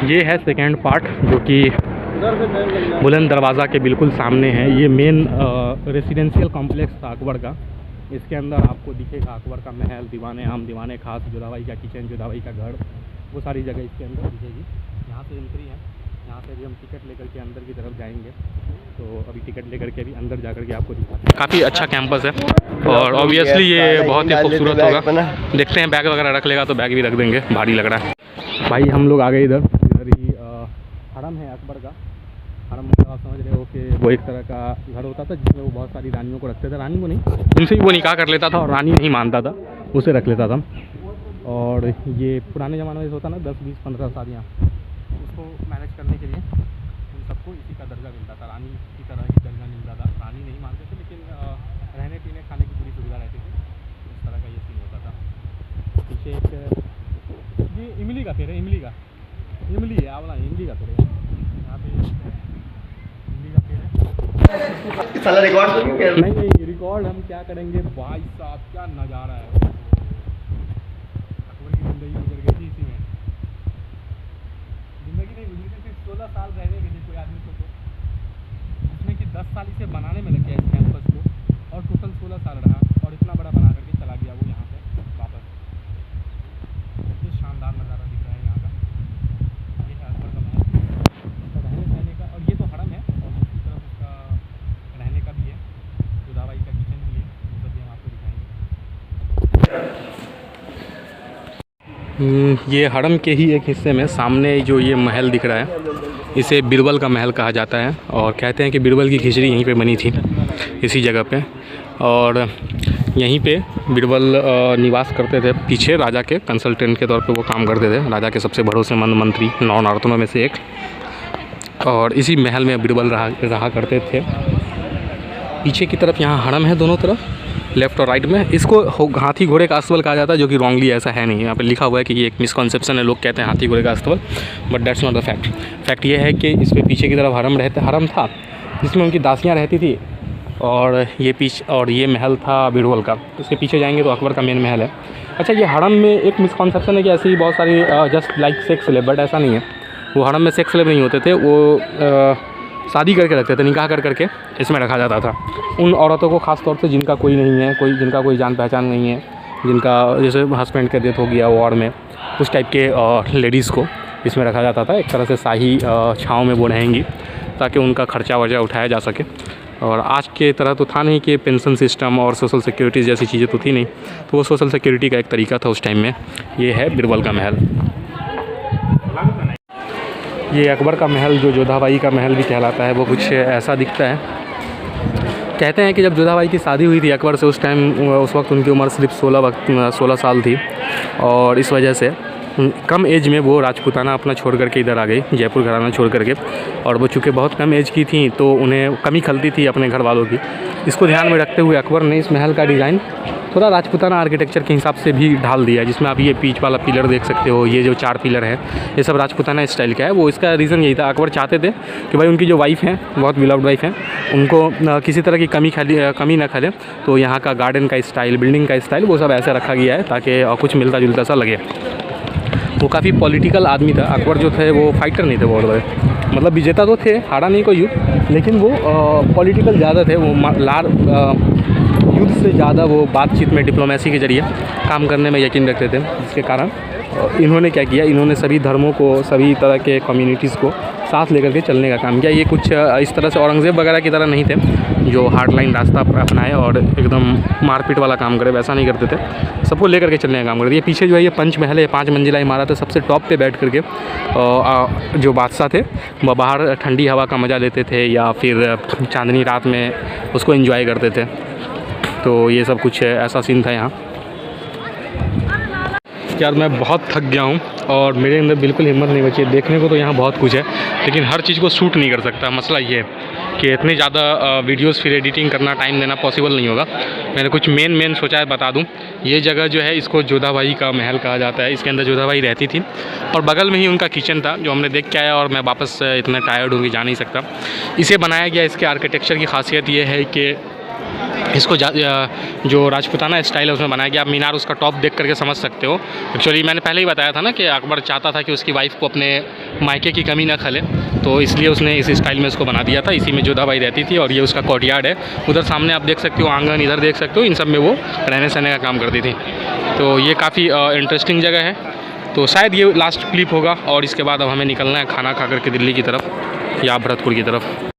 ये है second part जो कि बुलंद दरवाज़ा के बिल्कुल सामने है। ये मेन रेसिडेंशियल कॉम्प्लेक्स था अकबर का। इसके अंदर आपको दिखेगा अकबर का महल, दीवाने आम, दीवाने खास, जोधाबाई का किचन, जोधाबाई का घर, वो सारी जगह इसके अंदर दिखेगी। यहाँ से एंट्री है, यहाँ से भी हम टिकट लेकर के अंदर की तरफ जाएंगे। तो अभी टिकट लेकर के अभी अंदर जा कर के आपको दिखाते हैं। काफ़ी अच्छा कैंपस है और ऑब्वियसली ये बहुत ही खूबसूरत होगा। देखते हैं, बैग वगैरह रख लेगा तो बैग भी रख देंगे, भारी लग रहा है। भाई हम लोग आ गए इधर ही हरम है अकबर का। हरम मतलब आप समझ रहे हो कि वो एक तरह का घर होता था जिसमें वो बहुत सारी रानियों को रखते थे। रानी को नहीं, जिनसे वो निकाह कर लेता था और रानी नहीं मानता था उसे रख लेता था। और ये पुराने ज़माने में होता ना 10, 20, 15 शादियाँ, उसको मैनेज करने के लिए उन सबको इसी का दर्जा मिलता था, रानी की तरह ही दर्जा मिलता था। रानी नहीं मानते थे लेकिन रहने पीने खाने की पूरी सुविधा रहती थी। इस तरह का ये सीन होता था। पीछे एक ये इमली का पेड़ है, इमली है आवला, इमली का पेड़ है। यहाँ पे इमली का पेड़ है। साला रिकॉर्ड नहीं रिकॉर्ड हम क्या करेंगे भाई साहब, क्या नज़ारा है। अकबर की ज़िंदगी गुजर गई थी इसी में। ज़िंदगी नहीं गुजरी थी, सिर्फ 16 साल रहने के लिए कोई आदमी सोचो, जिसमें कि 10 साल इसे बनाने में लग गया इस कैंपस को, और टोटल 16 साल रहा और इतना बड़ा बना करके चला गया वो यहाँ से वापस। ये शानदार नज़ारा दिख रहा है यहाँ का। ये है अकबर का महल, रहने सहने का। और ये तो हरम है और दूसरी तरफ उसका रहने का भी है, जोधाबाई का किचन भी है, वो सब भी हम आपको दिखाएंगे। ये हरम के ही एक हिस्से में सामने जो ये महल दिख रहा है, इसे बीरबल का महल कहा जाता है। और कहते हैं कि बीरबल की खिचड़ी यहीं पे बनी थी, इसी जगह पे। और यहीं पे बीरबल निवास करते थे। पीछे राजा के कंसल्टेंट के तौर पे वो काम करते थे, राजा के सबसे भरोसेमंद मंत्री, 9 नर्तनों में से एक। और इसी महल में बीरबल रहा करते थे। पीछे की तरफ यहाँ हरम है, दोनों तरफ लेफ़्ट और राइट में। इसको हाथी घोड़े का अस्तबल कहा जाता है, जो कि रॉन्गली ऐसा है नहीं। यहाँ पे लिखा हुआ है कि ये एक मिसकॉन्सेप्शन है, लोग कहते हैं हाथी घोड़े का अस्तबल, but that's not the fact. Fact ये है कि इस पे पीछे की तरफ हरम था जिसमें उनकी दासियाँ रहती थी। और ये महल था बीरबल का। इसके पीछे जाएंगे तो अकबर का मेन महल है। अच्छा, ये हरम में एक मिसकॉन्सेप्शन है कि ऐसी बहुत सारी just like sex slave, but ऐसा नहीं है। वो हरम में सेक्स स्लेव नहीं होते थे, वो शादी करके रखते थे, निकाह कर करके इसमें रखा जाता था उन औरतों को, ख़ास तौर से जिनका कोई नहीं है, जिनका कोई जान पहचान नहीं है, जिनका जैसे हस्बैंड का डेथ हो गया वॉर में, उस टाइप के लेडीज़ को इसमें रखा जाता था। एक तरह से शाही छाँव में वो रहेंगी ताकि उनका खर्चा वर्चा उठाया जा सके। और आज के तरह तो था नहीं कि पेंशन सिस्टम और सोशल सिक्योरिटी जैसी चीज़ें तो थी नहीं, तो वो सोशल सिक्योरिटी का एक तरीका था उस टाइम में। ये है बीरबल का महल। ये अकबर का महल, जो जोधाबाई का महल भी कहलाता है, वो कुछ ऐसा दिखता है। कहते हैं कि जब जोधाबाई की शादी हुई थी अकबर से, उस वक्त उनकी उम्र सिर्फ 16 साल थी। और इस वजह से कम एज में वो राजपूताना अपना छोड़ करके इधर आ गई, जयपुर घराना छोड़ करके। और वो चूँकि बहुत कम एज की थी तो उन्हें कमी खलती थी अपने घर वालों की। इसको ध्यान में रखते हुए अकबर ने इस महल का डिज़ाइन थोड़ा राजपूताना आर्किटेक्चर के हिसाब से भी ढाल दिया है, जिसमें आप ये बीच वाला पिलर देख सकते हो। ये जो 4 पिलर है, ये सब राजपूताना स्टाइल का है। वो इसका रीज़न यही था, अकबर चाहते थे कि भाई उनकी जो वाइफ हैं, बहुत बिलव्ड वाइफ हैं, उनको किसी तरह की कमी ना खले। तो यहाँ का गार्डन का स्टाइल, बिल्डिंग का स्टाइल, वो सब ऐसे रखा गया है ताकि कुछ मिलता जुलता सा लगे। वो काफ़ी पॉलिटिकल आदमी था अकबर, जो थे वो फाइटर नहीं थे बहुत बड़े, मतलब विजेता तो थे, हारा नहीं कोई युद्ध, लेकिन वो पॉलिटिकल ज़्यादा थे। वो युद्ध से ज़्यादा वो बातचीत में, डिप्लोमेसी के ज़रिए काम करने में यकीन रखते थे। जिसके कारण इन्होंने क्या किया, इन्होंने सभी धर्मों को, सभी तरह के कम्युनिटीज़ को साथ लेकर के चलने का काम किया। ये कुछ इस तरह से औरंगज़ेब वगैरह की तरह नहीं थे जो हार्ड लाइन रास्ता अपनाए और एकदम मारपीट वाला काम करे, वैसा नहीं करते थे। सबको लेकर के चलने का काम करते। ये पीछे जो है ये पंच महल है, 5 मंजिला इमारत है। सबसे टॉप पे बैठ करके जो बादशाह थे वह बाहर ठंडी हवा का मज़ा लेते थे या फिर चांदनी रात में उसको एंजॉय करते थे। तो ये सब कुछ ऐसा सीन था यहाँ। यार मैं बहुत थक गया हूँ और मेरे अंदर बिल्कुल हिम्मत नहीं बची है। देखने को तो यहाँ बहुत कुछ है, लेकिन हर चीज़ को शूट नहीं कर सकता। मसला ये है कि इतनी ज़्यादा वीडियोस फिर एडिटिंग करना, टाइम देना पॉसिबल नहीं होगा। मैंने कुछ मेन सोचा है, बता दूँ। ये जगह जो है इसको जोधाबाई का महल कहा जाता है। इसके अंदर जोधाबाई रहती थी और बगल में ही उनका किचन था, जो हमने देख के आया। और मैं वापस इतना टायर्ड हूँ कि जा नहीं सकता। इसे बनाया गया, इसके आर्किटेक्चर की खासियत ये है कि इसको जो राजपूताना स्टाइल है उसमें बनाया गया। आप मीनार उसका टॉप देख करके समझ सकते हो। एक्चुअली मैंने पहले ही बताया था ना कि अकबर चाहता था कि उसकी वाइफ को अपने मायके की कमी ना खले, तो इसलिए उसने इस स्टाइल में इसको बना दिया था। इसी में जोधाबाई रहती थी और ये उसका कोर्टयार्ड है। उधर सामने आप देख सकते हो आंगन, इधर देख सकते हो, इन सब में वो रहने सहने का काम करती थी। तो ये काफ़ी इंटरेस्टिंग जगह है। तो शायद ये लास्ट क्लिप होगा और इसके बाद अब हमें निकलना है खाना खा करके दिल्ली की तरफ या भरतपुर की तरफ।